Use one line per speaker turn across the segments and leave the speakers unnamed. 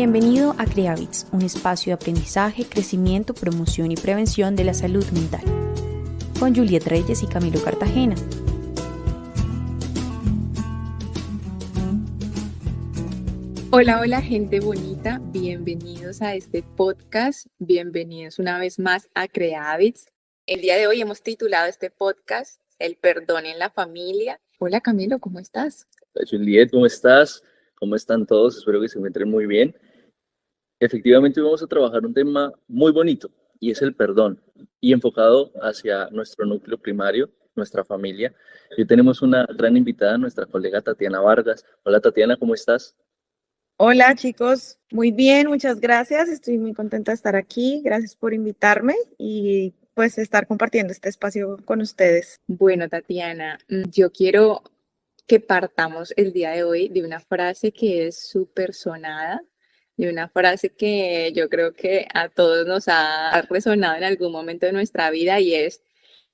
Bienvenido a CreaBits, un espacio de aprendizaje, crecimiento, promoción y prevención de la salud mental. Con Juliet Reyes y Camilo Cartagena.
Hola, hola gente bonita, bienvenidos a este podcast, bienvenidos una vez más a CreaBits. El día de hoy hemos titulado este podcast El perdón en la familia. Hola Camilo, ¿cómo estás?
Hola Juliet, ¿cómo estás? ¿Cómo están todos? Espero que se encuentren muy bien. Efectivamente vamos a trabajar un tema muy bonito y es el perdón y enfocado hacia nuestro núcleo primario, nuestra familia. Hoy tenemos una gran invitada, nuestra colega Tatiana Vargas. Hola Tatiana, ¿cómo estás?
Hola chicos, muy bien, muchas gracias. Estoy muy contenta de estar aquí. Gracias por invitarme y pues estar compartiendo este espacio con ustedes.
Bueno, Tatiana, yo quiero que partamos el día de hoy de una frase que es súper sonada, de una frase que yo creo que a todos nos ha resonado en algún momento de nuestra vida y es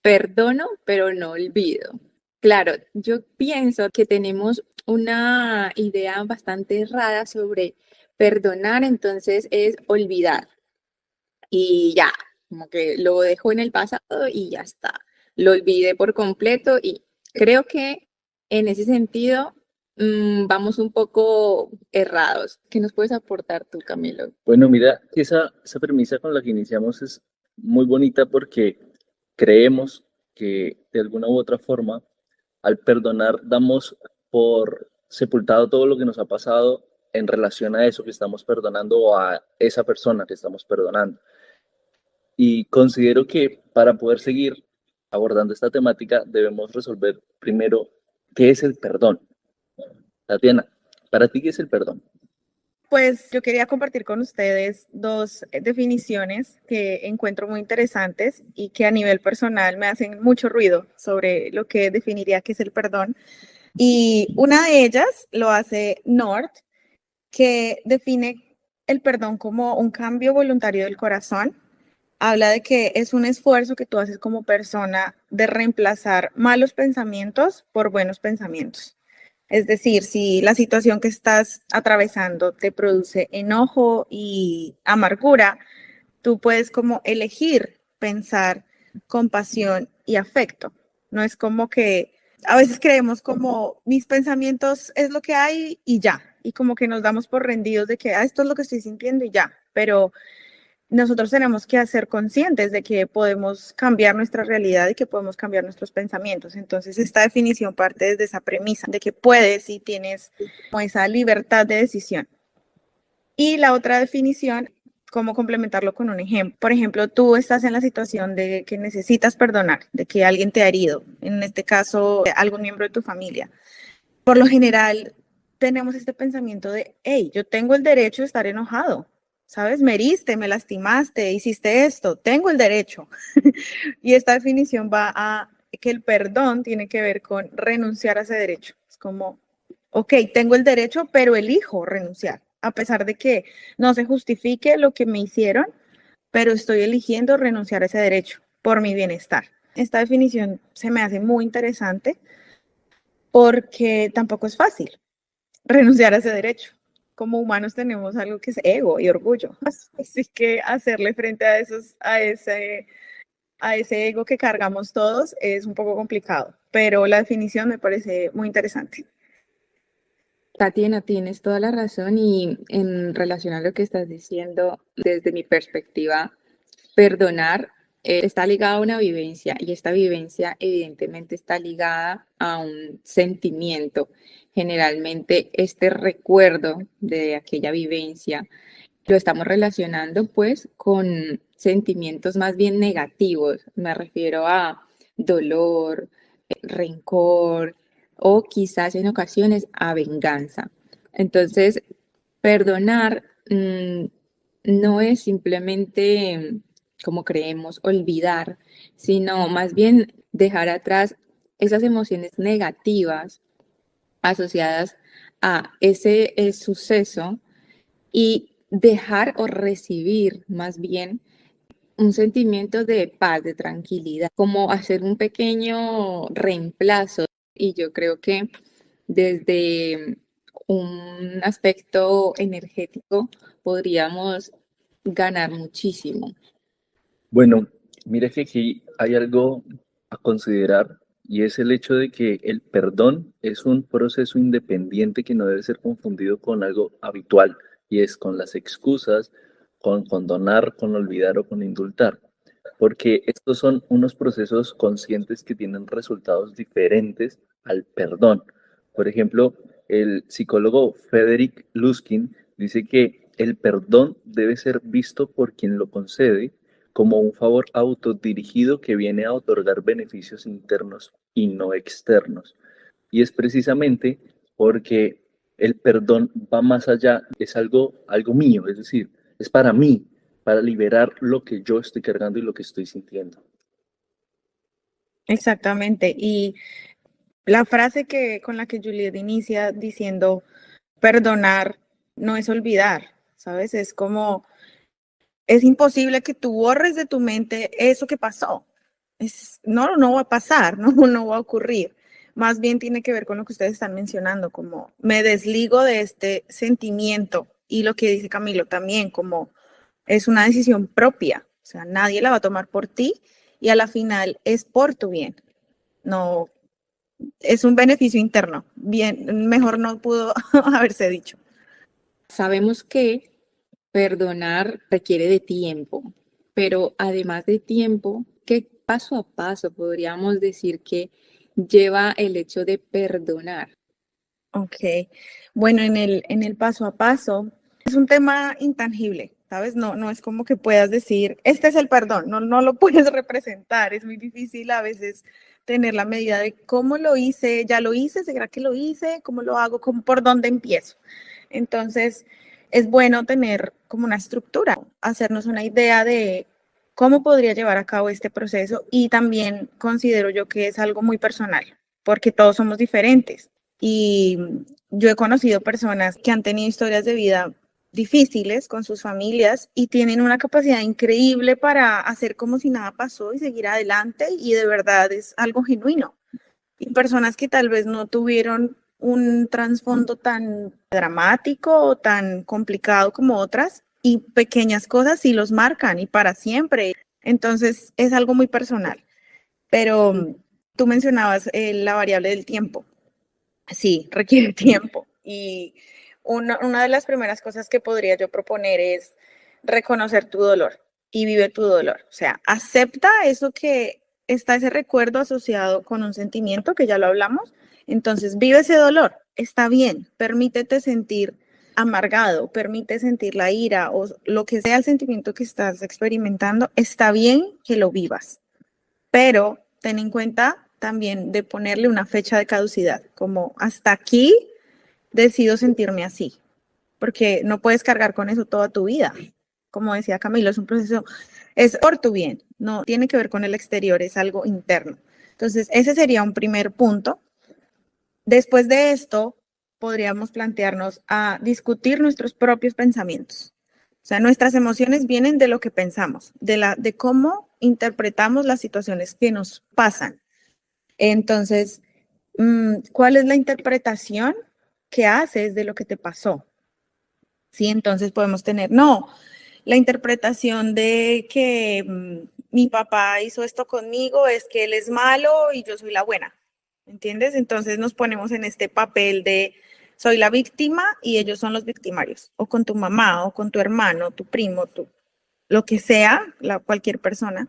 perdono, pero no olvido. Claro, yo pienso que tenemos una idea bastante errada sobre perdonar, entonces es olvidar y ya, como que lo dejo en el pasado y ya está. Lo olvidé por completo y creo que en ese sentido vamos un poco errados. ¿Qué nos puedes aportar tú, Camilo?
Bueno, mira, esa premisa con la que iniciamos es muy bonita porque creemos que de alguna u otra forma, al perdonar, damos por sepultado todo lo que nos ha pasado en relación a eso que estamos perdonando o a esa persona que estamos perdonando. Y considero que para poder seguir abordando esta temática debemos resolver primero qué es el perdón. Tatiana, ¿para ti qué es el perdón?
Pues yo quería compartir con ustedes dos definiciones que encuentro muy interesantes y que a nivel personal me hacen mucho ruido sobre lo que definiría que es el perdón. Y una de ellas lo hace North, que define el perdón como un cambio voluntario del corazón. Habla de que es un esfuerzo que tú haces como persona de reemplazar malos pensamientos por buenos pensamientos. Es decir, si la situación que estás atravesando te produce enojo y amargura, tú puedes como elegir pensar compasión y afecto. No es como que a veces creemos como mis pensamientos es lo que hay y ya, y como que nos damos por rendidos de que esto es lo que estoy sintiendo y ya, pero nosotros tenemos que ser conscientes de que podemos cambiar nuestra realidad y que podemos cambiar nuestros pensamientos. Entonces, esta definición parte desde esa premisa de que puedes y tienes como esa libertad de decisión. Y la otra definición, cómo complementarlo con un ejemplo. Por ejemplo, tú estás en la situación de que necesitas perdonar, de que alguien te ha herido, en este caso, algún miembro de tu familia. Por lo general, tenemos este pensamiento de, hey, yo tengo el derecho de estar enojado, ¿sabes? Me heriste, me lastimaste, hiciste esto, tengo el derecho. Y esta definición va a que el perdón tiene que ver con renunciar a ese derecho. Es como, ok, tengo el derecho, pero elijo renunciar, a pesar de que no se justifique lo que me hicieron, pero estoy eligiendo renunciar a ese derecho por mi bienestar. Esta definición se me hace muy interesante porque tampoco es fácil renunciar a ese derecho. Como humanos tenemos algo que es ego y orgullo, así que hacerle frente a ese ego que cargamos todos es un poco complicado, pero la definición me parece muy interesante.
Tatiana, tienes toda la razón y en relación a lo que estás diciendo, desde mi perspectiva, perdonar está ligado a una vivencia y esta vivencia evidentemente está ligada a un sentimiento. Generalmente este recuerdo de aquella vivencia lo estamos relacionando pues con sentimientos más bien negativos. Me refiero a dolor, rencor o quizás en ocasiones a venganza. Entonces, perdonar no es simplemente, como creemos, olvidar, sino más bien dejar atrás esas emociones negativas asociadas a ese suceso y dejar o recibir más bien un sentimiento de paz, de tranquilidad, como hacer un pequeño reemplazo. Y yo creo que desde un aspecto energético, podríamos ganar muchísimo.
Bueno, mira que aquí hay algo a considerar y es el hecho de que el perdón es un proceso independiente que no debe ser confundido con algo habitual y es con las excusas, con condonar, con olvidar o con indultar, porque estos son unos procesos conscientes que tienen resultados diferentes al perdón. Por ejemplo, el psicólogo Frederick Luskin dice que el perdón debe ser visto por quien lo concede como un favor autodirigido que viene a otorgar beneficios internos y no externos. Y es precisamente porque el perdón va más allá, es algo mío, es decir, es para mí, para liberar lo que yo estoy cargando y lo que estoy sintiendo.
Exactamente. Y la frase con la que Juliet inicia diciendo perdonar no es olvidar, ¿sabes? Es como, es imposible que tú borres de tu mente eso que pasó. No va a pasar, no va a ocurrir. Más bien tiene que ver con lo que ustedes están mencionando, como me desligo de este sentimiento y lo que dice Camilo también, como es una decisión propia, o sea, nadie la va a tomar por ti y a la final es por tu bien. No, es un beneficio interno. Bien, mejor no pudo haberse dicho.
Sabemos que perdonar requiere de tiempo, pero además de tiempo, ¿qué paso a paso podríamos decir que lleva el hecho de perdonar?
Ok, bueno, en el paso a paso es un tema intangible, ¿sabes? No es como que puedas decir, este es el perdón, no lo puedes representar, es muy difícil a veces tener la medida de cómo lo hice, ya lo hice, ¿será que lo hice? ¿Cómo lo hago? ¿Por dónde empiezo? Entonces, es bueno tener como una estructura, hacernos una idea de cómo podría llevar a cabo este proceso y también considero yo que es algo muy personal, porque todos somos diferentes. Y yo he conocido personas que han tenido historias de vida difíciles con sus familias y tienen una capacidad increíble para hacer como si nada pasó y seguir adelante y de verdad es algo genuino. Y personas que tal vez no tuvieron un trasfondo tan dramático o tan complicado como otras y pequeñas cosas sí los marcan y para siempre. Entonces es algo muy personal. Pero tú mencionabas la variable del tiempo. Sí, requiere tiempo. Y una de las primeras cosas que podría yo proponer es reconocer tu dolor y vive tu dolor. O sea, acepta eso que está ese recuerdo asociado con un sentimiento, que ya lo hablamos. Entonces, vive ese dolor. Está bien. Permítete sentir amargado, permite sentir la ira o lo que sea el sentimiento que estás experimentando. Está bien que lo vivas, pero ten en cuenta también de ponerle una fecha de caducidad, como hasta aquí decido sentirme así, porque no puedes cargar con eso toda tu vida. Como decía Camilo, es un proceso, es por tu bien, no tiene que ver con el exterior, es algo interno. Entonces, ese sería un primer punto. Después de esto, podríamos plantearnos a discutir nuestros propios pensamientos. O sea, nuestras emociones vienen de lo que pensamos, de cómo interpretamos las situaciones que nos pasan. Entonces, ¿cuál es la interpretación que haces de lo que te pasó? Sí, entonces podemos tener, no, la interpretación de que mi papá hizo esto conmigo es que él es malo y yo soy la buena, ¿entiendes? Entonces nos ponemos en este papel de soy la víctima y ellos son los victimarios, o con tu mamá, o con tu hermano, tu primo, lo que sea, cualquier persona.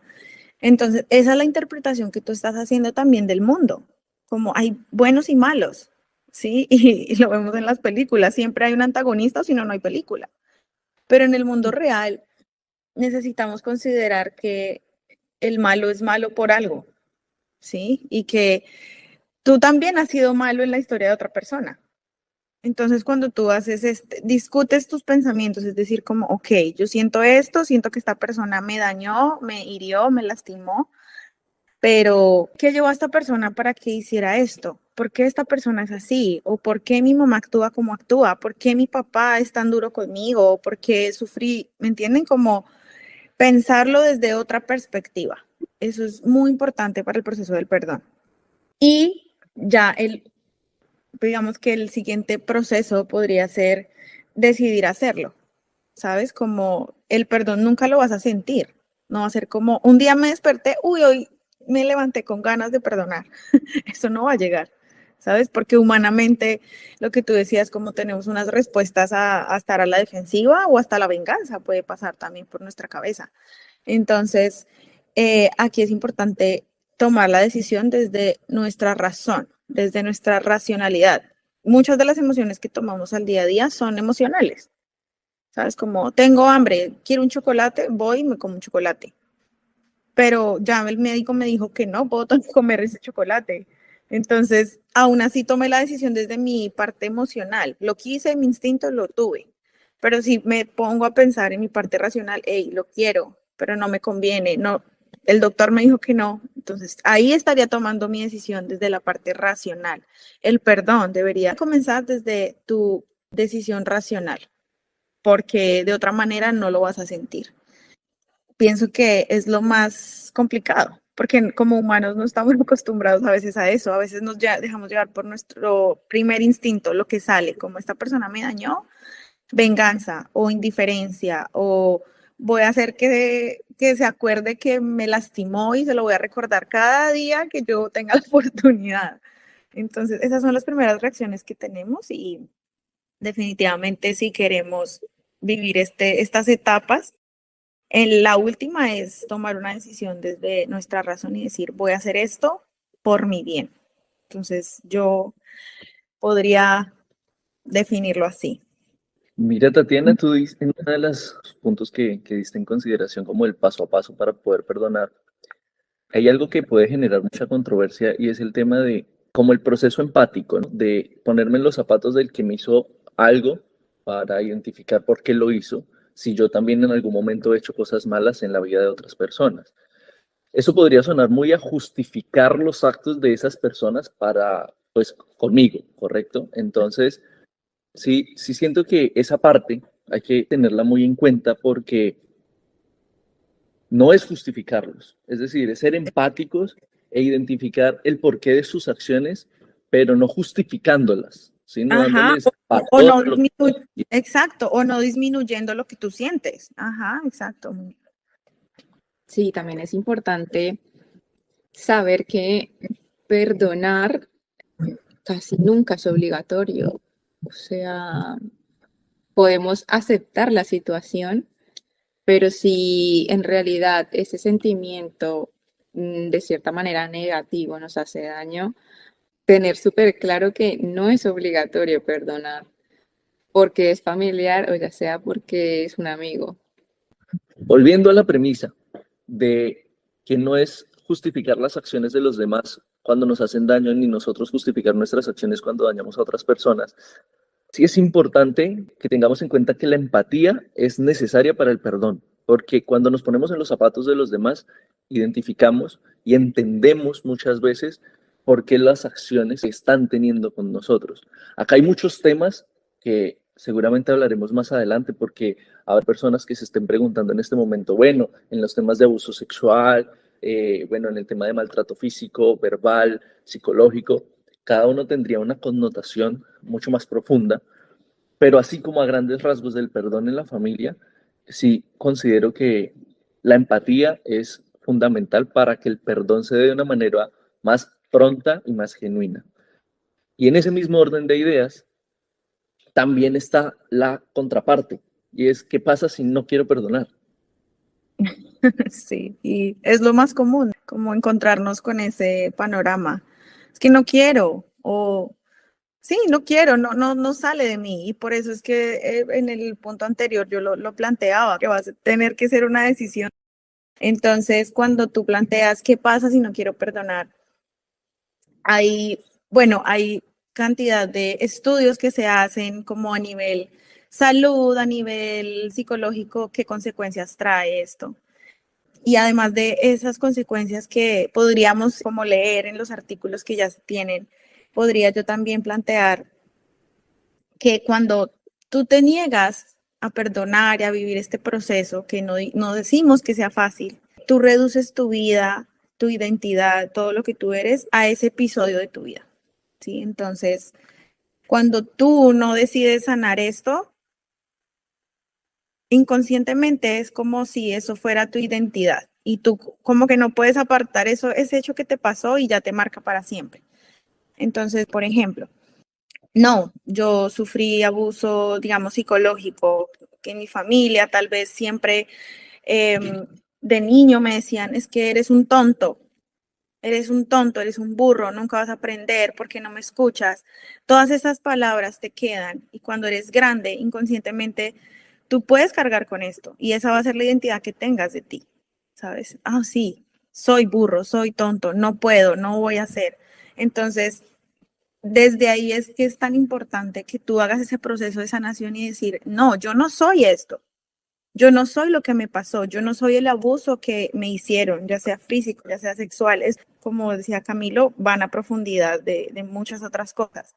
Entonces, esa es la interpretación que tú estás haciendo también del mundo, como hay buenos y malos, ¿sí? Y lo vemos en las películas, siempre hay un antagonista o si no, no hay película. Pero en el mundo real necesitamos considerar que el malo es malo por algo, ¿sí? Y que tú también has sido malo en la historia de otra persona. Entonces, cuando tú discutes tus pensamientos, es decir, como, ok, yo siento esto, siento que esta persona me dañó, me hirió, me lastimó, pero ¿qué llevó a esta persona para que hiciera esto? ¿Por qué esta persona es así? ¿O por qué mi mamá actúa como actúa? ¿Por qué mi papá es tan duro conmigo? ¿O por qué sufrí? ¿Me entienden? Como pensarlo desde otra perspectiva. Eso es muy importante para el proceso del perdón. Y ya digamos que el siguiente proceso podría ser decidir hacerlo, ¿sabes? Como el perdón nunca lo vas a sentir, no va a ser como un día me desperté, uy, hoy me levanté con ganas de perdonar. Eso no va a llegar, ¿sabes? Porque humanamente lo que tú decías, como tenemos unas respuestas a estar a la defensiva o hasta la venganza, puede pasar también por nuestra cabeza. Entonces, aquí es importante tomar la decisión desde nuestra razón, desde nuestra racionalidad. Muchas de las emociones que tomamos al día a día son emocionales, ¿sabes? Como tengo hambre, quiero un chocolate, voy y me como un chocolate. Pero ya el médico me dijo que no puedo comer ese chocolate. Entonces, aún así tomé la decisión desde mi parte emocional. Lo quise, mi instinto lo tuve. Pero si me pongo a pensar en mi parte racional, hey, lo quiero, pero no me conviene, no, el doctor me dijo que no. Entonces, ahí estaría tomando mi decisión desde la parte racional. El perdón debería comenzar desde tu decisión racional, porque de otra manera no lo vas a sentir. Pienso que es lo más complicado, porque como humanos no estamos acostumbrados a veces a eso, a veces nos dejamos llevar por nuestro primer instinto, lo que sale, como esta persona me dañó, venganza o indiferencia, o voy a hacer que se acuerde que me lastimó y se lo voy a recordar cada día que yo tenga la oportunidad. Entonces, esas son las primeras reacciones que tenemos y definitivamente si queremos vivir estas etapas, en la última es tomar una decisión desde nuestra razón y decir, voy a hacer esto por mi bien. Entonces, yo podría definirlo así.
Mira, Tatiana, tú dices en uno de los puntos que diste en consideración como el paso a paso para poder perdonar, hay algo que puede generar mucha controversia y es el tema de como el proceso empático, ¿no? De ponerme en los zapatos del que me hizo algo para identificar por qué lo hizo, si yo también en algún momento he hecho cosas malas en la vida de otras personas. Eso podría sonar muy a justificar los actos de esas personas para, pues, conmigo, ¿correcto? Entonces, sí siento que esa parte hay que tenerla muy en cuenta porque no es justificarlos, es decir, es ser empáticos e identificar el porqué de sus acciones, pero no justificándolas, sino
Ajá,
dándoles
o
valor
no
a lo que...
exacto, o no disminuyendo lo que tú sientes. Ajá, exacto.
Sí, también es importante saber que perdonar casi nunca es obligatorio. O sea, podemos aceptar la situación, pero si en realidad ese sentimiento de cierta manera negativo nos hace daño, tener súper claro que no es obligatorio perdonar, porque es familiar o ya sea porque es un amigo.
Volviendo a la premisa de que no es justificar las acciones de los demás cuando nos hacen daño, ni nosotros justificar nuestras acciones cuando dañamos a otras personas, sí es importante que tengamos en cuenta que la empatía es necesaria para el perdón, porque cuando nos ponemos en los zapatos de los demás, identificamos y entendemos muchas veces por qué las acciones se están teniendo con nosotros. Acá hay muchos temas que seguramente hablaremos más adelante, porque habrá personas que se estén preguntando en este momento, bueno, en los temas de abuso sexual, bueno, en el tema de maltrato físico, verbal, psicológico, cada uno tendría una connotación mucho más profunda, pero así como a grandes rasgos del perdón en la familia, sí considero que la empatía es fundamental para que el perdón se dé de una manera más pronta y más genuina. Y en ese mismo orden de ideas, también está la contraparte, y es qué pasa si no quiero perdonar.
Sí, y es lo más común, como encontrarnos con ese panorama. Es que no quiero, o sí, no quiero, no sale de mí. Y por eso es que en el punto anterior yo lo planteaba, que va a tener que ser una decisión. Entonces, cuando tú planteas qué pasa si no quiero perdonar, hay cantidad de estudios que se hacen como a nivel salud, a nivel psicológico, qué consecuencias trae esto. Y además de esas consecuencias que podríamos como leer en los artículos que ya se tienen, podría yo también plantear que cuando tú te niegas a perdonar y a vivir este proceso, que no decimos que sea fácil, tú reduces tu vida, tu identidad, todo lo que tú eres a ese episodio de tu vida, ¿sí? Entonces, Cuando tú no decides sanar esto, inconscientemente es como si eso fuera tu identidad y tú como que no puedes apartar eso, ese hecho que te pasó y ya te marca para siempre. Entonces, por ejemplo, no, yo sufrí abuso, digamos, psicológico, que en mi familia tal vez siempre de niño me decían, es que eres un tonto, eres un tonto, eres un burro, nunca vas a aprender porque no me escuchas. Todas esas palabras te quedan y cuando eres grande, inconscientemente, tú puedes cargar con esto y esa va a ser la identidad que tengas de ti, ¿sabes? Ah, sí, soy burro, soy tonto, no puedo, no voy a hacer. Entonces, desde ahí es que es tan importante que tú hagas ese proceso de sanación y decir, no, yo no soy esto. Yo no soy lo que me pasó, yo no soy el abuso que me hicieron, ya sea físico, ya sea sexual. Es como decía Camilo, van a profundidad de muchas otras cosas.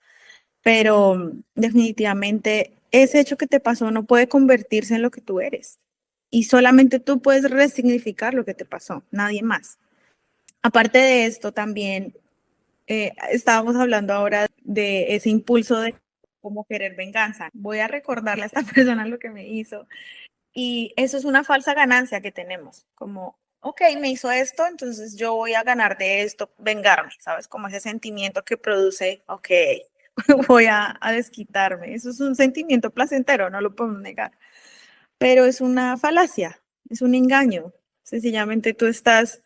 Pero definitivamente ese hecho que te pasó no puede convertirse en lo que tú eres. Y solamente tú puedes resignificar lo que te pasó, nadie más. Aparte de esto, también estábamos hablando ahora de ese impulso de como querer venganza. Voy a recordarle a esta persona lo que me hizo. Y eso es una falsa ganancia que tenemos, como, ok, me hizo esto, entonces yo voy a ganar de esto, vengarme, ¿sabes? Como ese sentimiento que produce, ok, voy a desquitarme. Eso es un sentimiento placentero, no lo podemos negar, pero es una falacia, es un engaño. Sencillamente tú estás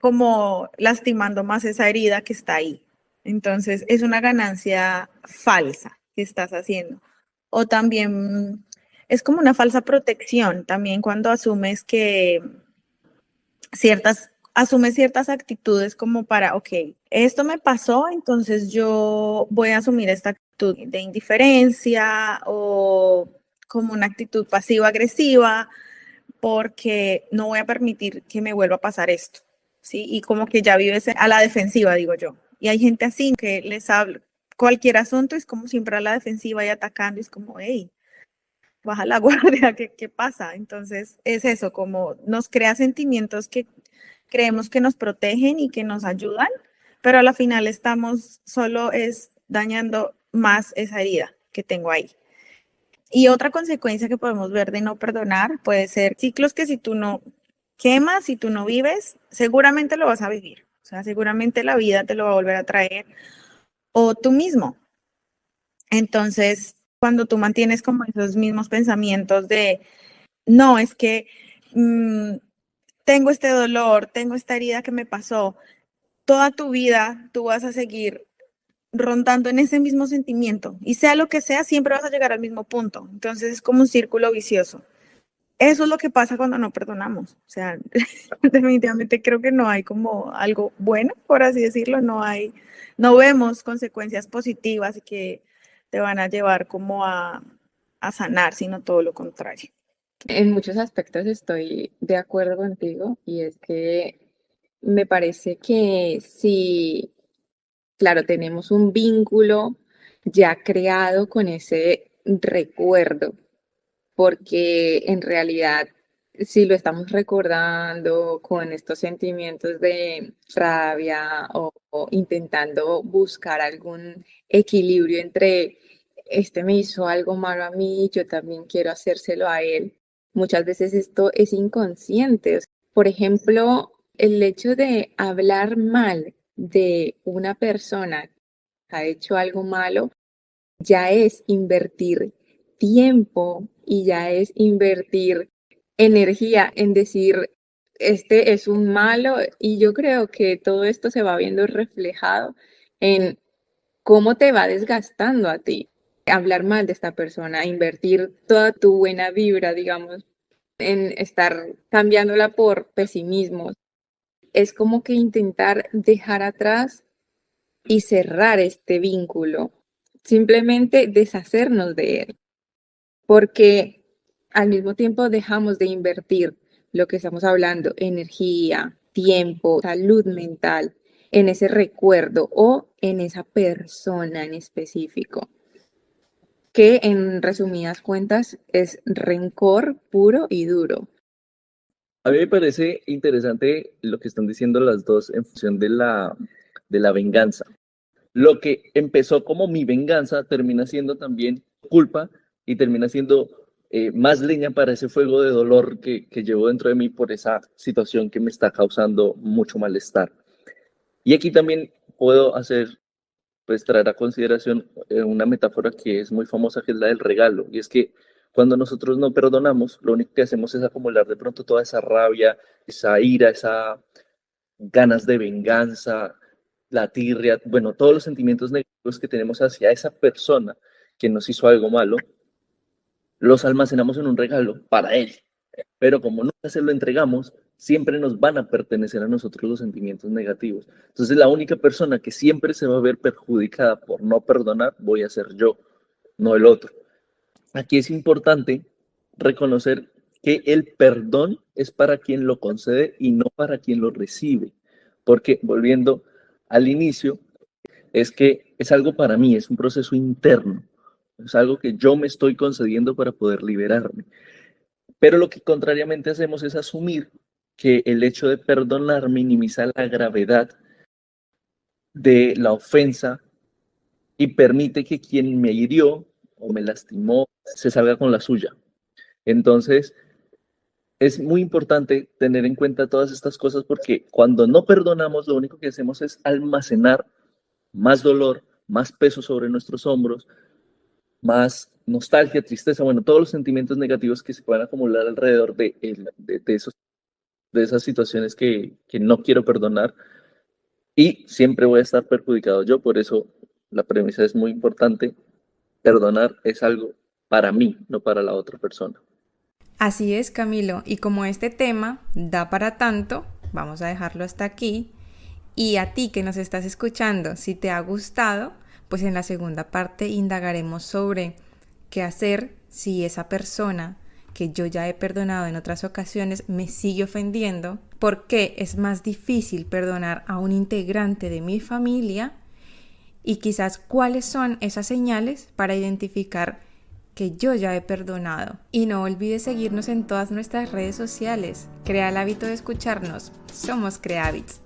como lastimando más esa herida que está ahí. Entonces es una ganancia falsa que estás haciendo. O también es como una falsa protección, también cuando asumes que asumes ciertas actitudes como para, ok, esto me pasó, entonces yo voy a asumir esta actitud de indiferencia o como una actitud pasivo-agresiva porque no voy a permitir que me vuelva a pasar esto, ¿sí? Y como que ya vives a la defensiva, digo yo. Y hay gente así que les habla cualquier asunto, es como siempre a la defensiva y atacando, es como, hey, baja la guardia, ¿qué pasa? Entonces es eso, como nos crea sentimientos que creemos que nos protegen y que nos ayudan, pero a la final estamos solo es dañando más esa herida que tengo ahí. Y otra consecuencia que podemos ver de no perdonar puede ser ciclos que si tú no quemas, si tú no vives, seguramente lo vas a vivir. O sea, seguramente la vida te lo va a volver a traer o tú mismo. Entonces, cuando tú mantienes como esos mismos pensamientos de, no, es que tengo este dolor, tengo esta herida que me pasó, toda tu vida tú vas a seguir rondando en ese mismo sentimiento y sea lo que sea, siempre vas a llegar al mismo punto. Entonces es como un círculo vicioso. Eso es lo que pasa cuando no perdonamos. O sea, definitivamente creo que no hay como algo bueno, por así decirlo, no vemos consecuencias positivas que te van a llevar como a sanar, sino todo lo contrario.
En muchos aspectos estoy de acuerdo contigo y es que me parece que si, claro, tenemos un vínculo ya creado con ese recuerdo, porque en realidad si lo estamos recordando con estos sentimientos de rabia o intentando buscar algún equilibrio entre este me hizo algo malo a mí, yo también quiero hacérselo a él. Muchas veces esto es inconsciente. Por ejemplo, el hecho de hablar mal de una persona que ha hecho algo malo ya es invertir tiempo y ya es invertir energía en decir, este es un malo, y yo creo que todo esto se va viendo reflejado en cómo te va desgastando a ti hablar mal de esta persona, invertir toda tu buena vibra, digamos, en estar cambiándola por pesimismo. Es como que intentar dejar atrás y cerrar este vínculo, simplemente deshacernos de él, porque al mismo tiempo dejamos de invertir lo que estamos hablando, energía, tiempo, salud mental, en ese recuerdo o en esa persona en específico, que en resumidas cuentas es rencor puro y duro.
A mí me parece interesante lo que están diciendo las dos en función de la venganza. lo que empezó como mi venganza termina siendo también culpa y termina siendo más leña para ese fuego de dolor que llevo dentro de mí por esa situación que me está causando mucho malestar. Y aquí también puedo pues traer a consideración una metáfora que es muy famosa, que es la del regalo. Y es que cuando nosotros no perdonamos, lo único que hacemos es acumular de pronto toda esa rabia, esa ira, esas ganas de venganza, la tirria, bueno, todos los sentimientos negativos que tenemos hacia esa persona que nos hizo algo malo, los almacenamos en un regalo para él. Pero como nunca se lo entregamos, siempre nos van a pertenecer a nosotros los sentimientos negativos. Entonces la única persona que siempre se va a ver perjudicada por no perdonar voy a ser yo, no el otro. Aquí es importante reconocer que el perdón es para quien lo concede y no para quien lo recibe. Porque volviendo al inicio, es que es algo para mí, es un proceso interno, es algo que yo me estoy concediendo para poder liberarme. Pero lo que contrariamente hacemos es asumir que el hecho de perdonar minimiza la gravedad de la ofensa y permite que quien me hirió o me lastimó se salga con la suya. Entonces, es muy importante tener en cuenta todas estas cosas porque cuando no perdonamos, lo único que hacemos es almacenar más dolor, más peso sobre nuestros hombros, más nostalgia, tristeza, bueno, todos los sentimientos negativos que se puedan acumular alrededor de esas situaciones que no quiero perdonar y siempre voy a estar perjudicado yo, por eso la premisa es muy importante, perdonar es algo para mí, no para la otra persona.
Así es, Camilo, y como este tema da para tanto, vamos a dejarlo hasta aquí. Y a ti que nos estás escuchando, si te ha gustado, pues en la segunda parte indagaremos sobre qué hacer si esa persona que yo ya he perdonado en otras ocasiones me sigue ofendiendo, por qué es más difícil perdonar a un integrante de mi familia y quizás cuáles son esas señales para identificar que yo ya he perdonado. Y no olvides seguirnos en todas nuestras redes sociales. Crea el hábito de escucharnos. Somos Creabits.